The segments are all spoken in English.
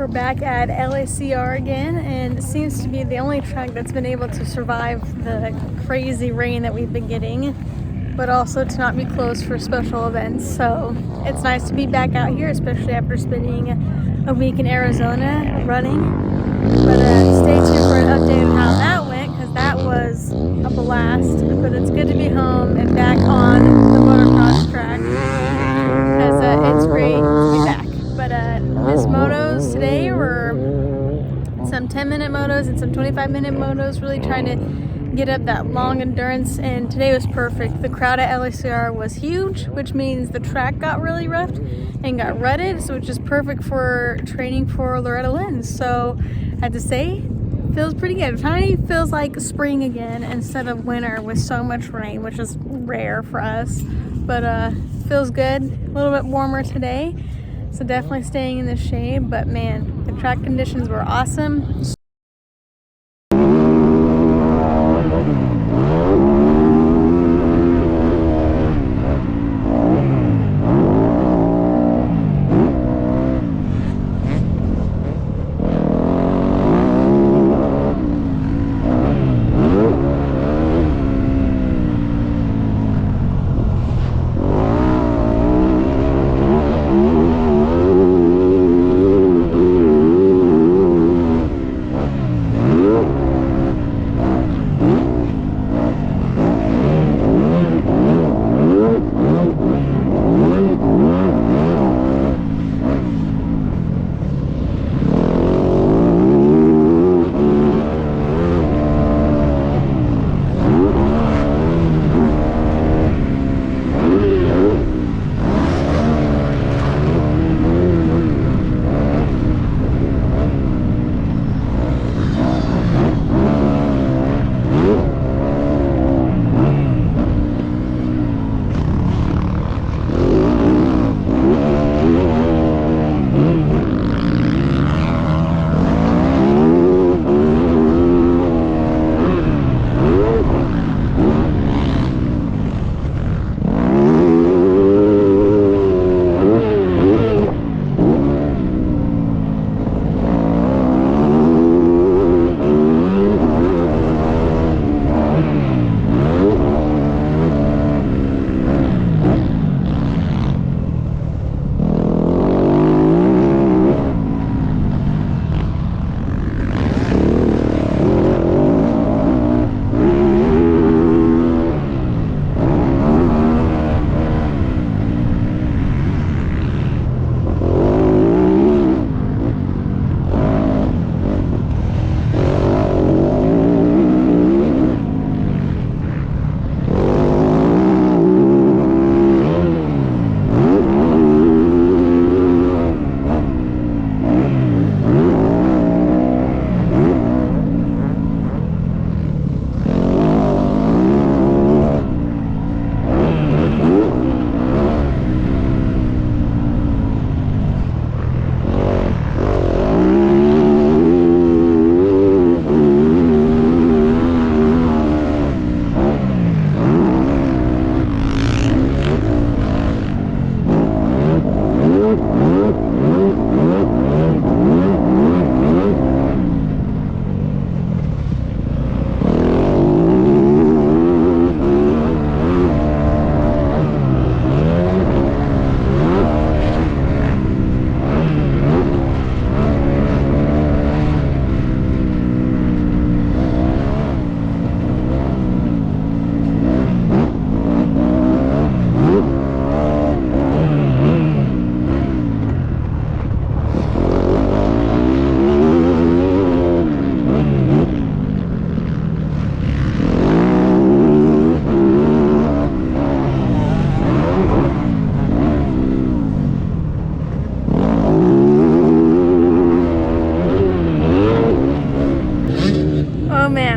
We're back at LACR again, and it seems to be the only track that's been able to survive the crazy rain that we've been getting, but also to not be closed for special events. So it's nice to be back out here, especially after spending a week in Arizona running. But stay tuned for an update on how that went, because that was a blast. But it's good to be home and back on the motocross track, because it's great to be back. But missed motos today were some 10-minute motos and some 25-minute motos, really trying to get up that long endurance, and today was perfect. The crowd at LACR was huge, which means the track got really roughed and got rutted, so which is perfect for training for Loretta Lynn. So I have to say, feels pretty good. It finally feels like spring again instead of winter with so much rain, which is rare for us. But feels good. A little bit warmer today, so definitely staying in the shade. But man, the track conditions were awesome.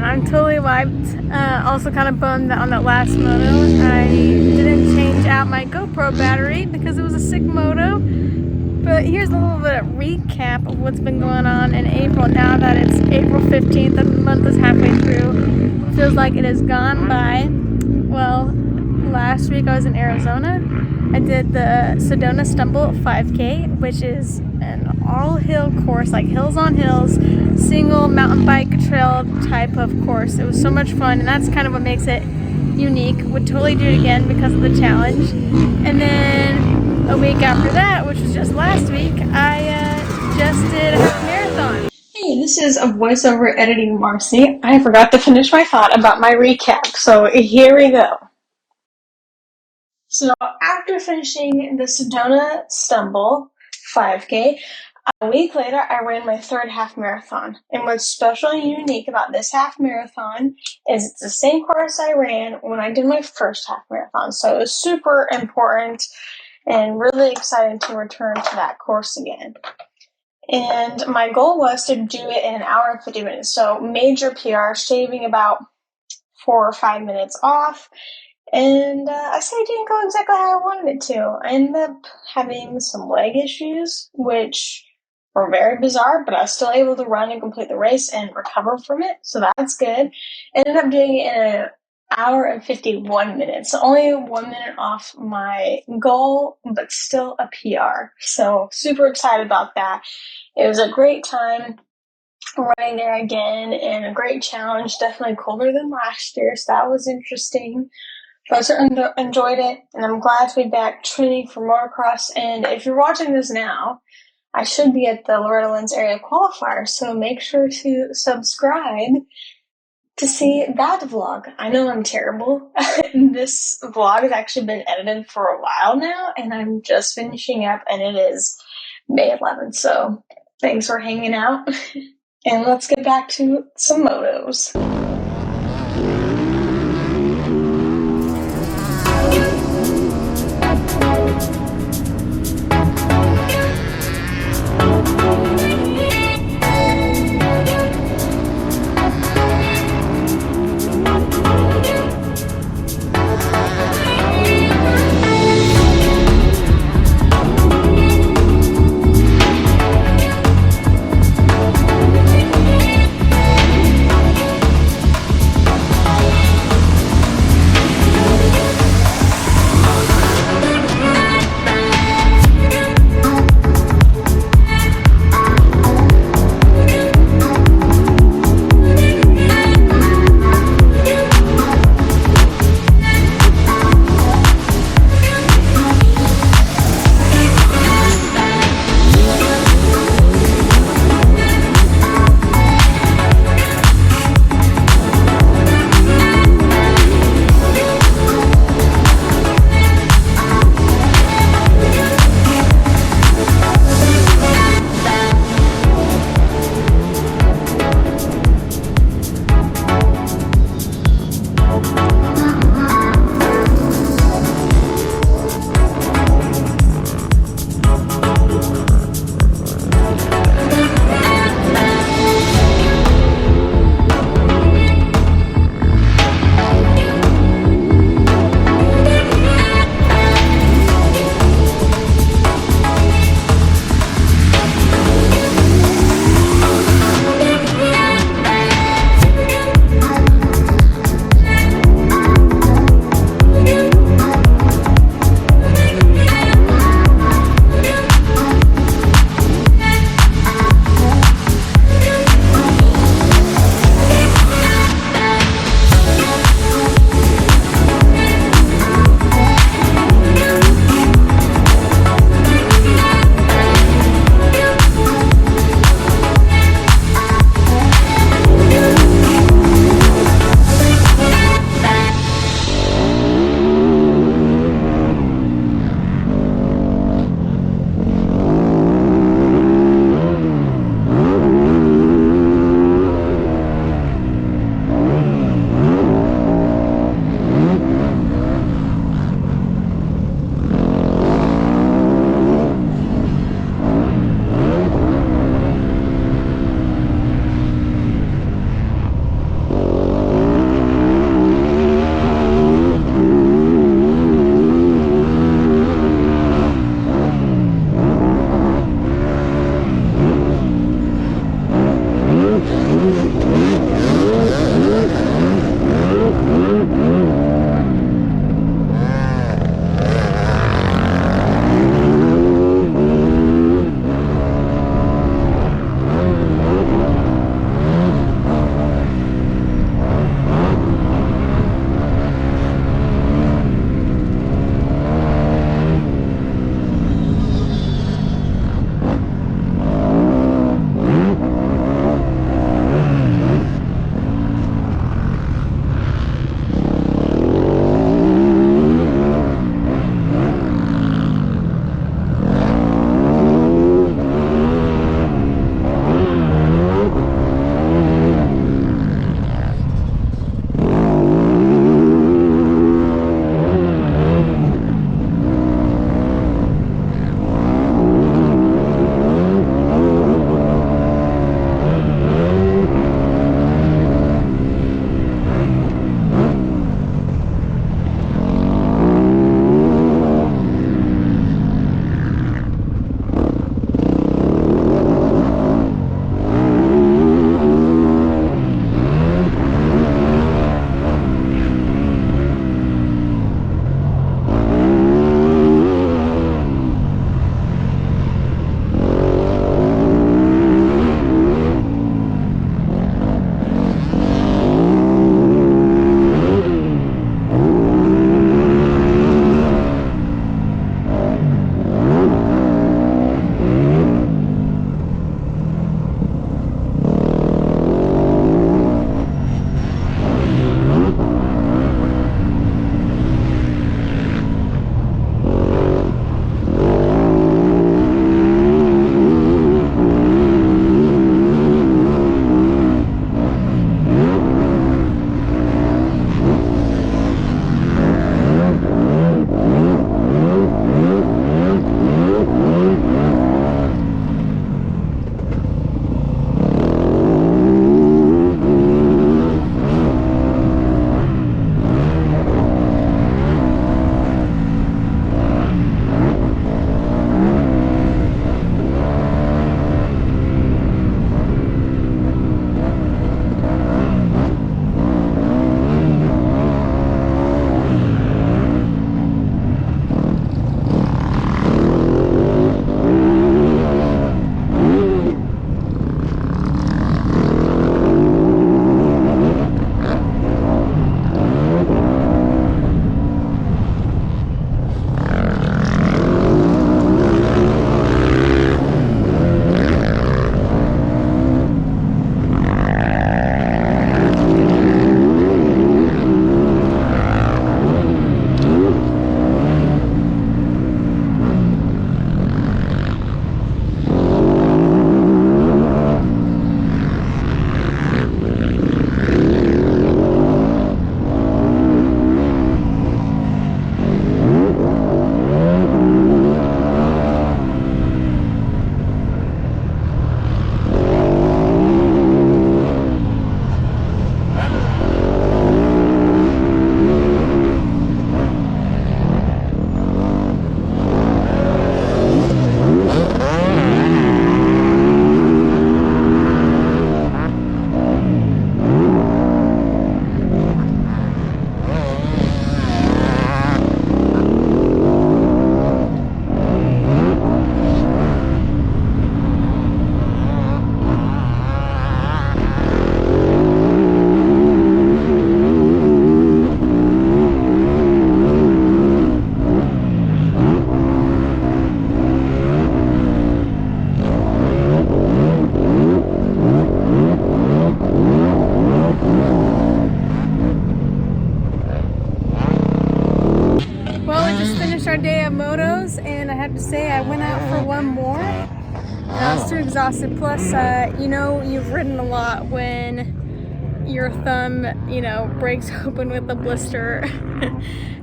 I'm totally wiped. Also kind of bummed that on that last moto I didn't change out my GoPro battery because it was a sick moto. But here's a little bit of recap of what's been going on in April now that it's April 15th and the month is halfway through. Feels like it has gone by, well, last week I was in Arizona. I did the Sedona Stumble 5K, which is an all-hill course, like hills on hills, single mountain bike trail type of course. It was so much fun, and that's kind of what makes it unique. Would totally do it again because of the challenge. And then a week after that, which was just last week, I just did a half marathon. Hey, this is a voiceover editing Marcy. I forgot to finish my thought about my recap, so here we go. So after finishing the Sedona Stumble 5K, a week later I ran my third half marathon. And what's special and unique about this half marathon is it's the same course I ran when I did my first half marathon. So it was super important and really exciting to return to that course again. And my goal was to do it in an hour and 50 minutes. So major PR, shaving about 4 or 5 minutes off. And I say it didn't go exactly how I wanted it to. I ended up having some leg issues, which were very bizarre, but I was still able to run and complete the race and recover from it, so that's good. Ended up doing it in an hour and 51 minutes, so only 1 minute off my goal, but still a PR. So super excited about that. It was a great time running there again, and a great challenge, definitely colder than last year, so that was interesting. But I certainly enjoyed it, and I'm glad to be back training for motocross. And if you're watching this now, I should be at the Loretta Lynn's area qualifier, so make sure to subscribe to see that vlog. I know I'm terrible. This vlog has actually been edited for a while now, and I'm just finishing up, and it is May 11th, so thanks for hanging out. And let's get back to some motos. more. And I was too exhausted. Plus, you know, you've ridden a lot when your thumb, you know, breaks open with a blister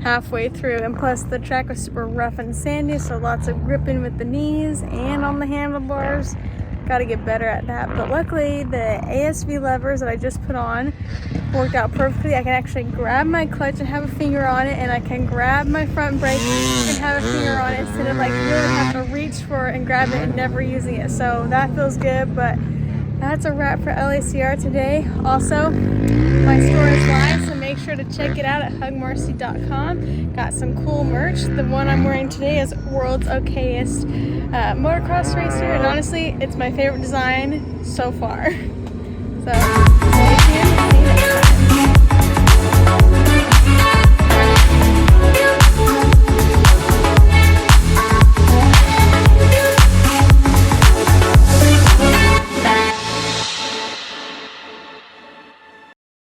halfway through. And plus, the track was super rough and sandy, so lots of gripping with the knees and on the handlebars. Got to get better at that. But luckily, the ASV levers that I just put on worked out perfectly. I can actually grab my clutch and have a finger on it, and I can grab my front brake and have a finger on it instead of like really having to reach for it and grab it and never using it. So that feels good. But that's a wrap for LACR today. Also, my store is live, so make sure to check it out at hugmarcy.com. Got some cool merch. The one I'm wearing today is World's Okayest Motocross Racer, and honestly, it's my favorite design so far. So stay tuned.